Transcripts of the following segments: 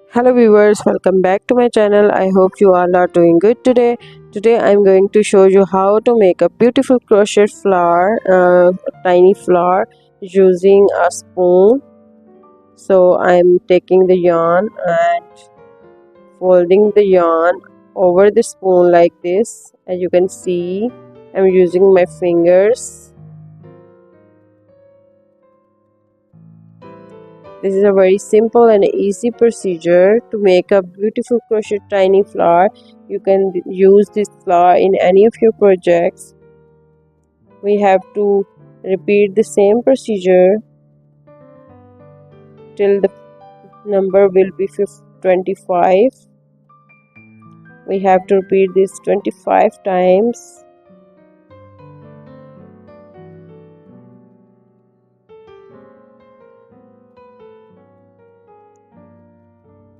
Hello viewers, welcome back to my channel. I hope you all are doing good today. Today I'm going to show you how to make a beautiful crochet flower, tiny flower using a spoon. So I'm taking the yarn and folding the yarn over the spoon like this. As you can see, I'm using my fingers. This is a very simple and easy procedure to make a beautiful crochet tiny flower. You can use this flower in any of your projects. We have to repeat the same procedure till the number will be 25. We have to repeat this 25 times.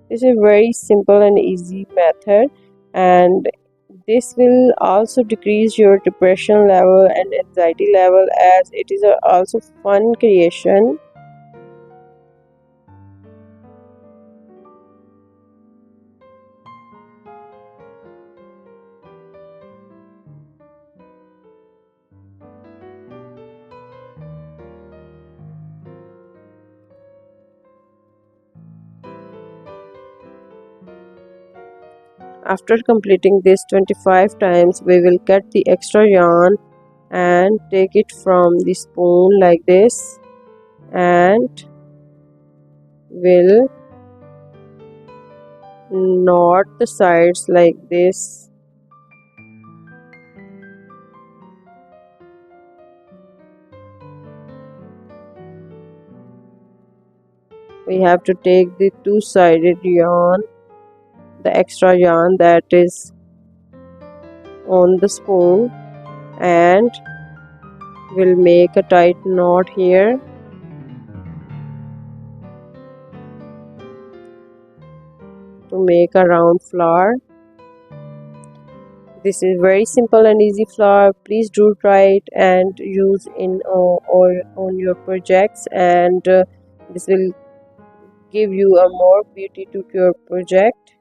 This is a very simple and easy method, and this will also decrease your depression level and anxiety level, as it is also fun creation. After completing this 25 times, we will cut the extra yarn and take it from the spoon like this, and will knot the sides like this. We have to take the two-sided yarn, the extra yarn that is on the spoon, and we'll make a tight knot here. To make a round flower. This is very simple and easy flower. Please do try it and use in or on your projects, and this will give you a more beauty to your project.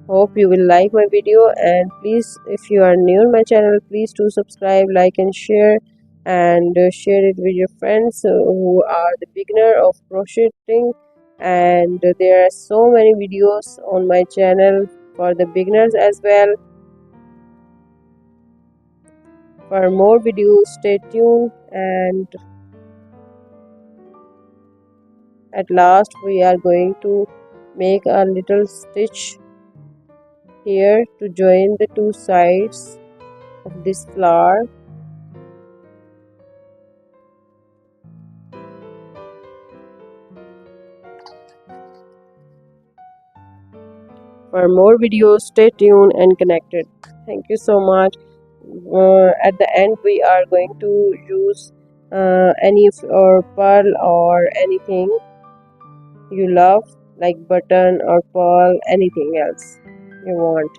Hope you will like my video, and please, if you are new on my channel, please do subscribe, like and share, and share it with your friends who are the beginner of crocheting. And there are so many videos on my channel for the beginners as well. For more videos, stay tuned. And at last we are going to make a little stitch here to join the two sides of this flower. For more videos, stay tuned and connected. Thank you so much. At the end we are going to use any of or pearl or anything you love, like button or pearl, anything else you want.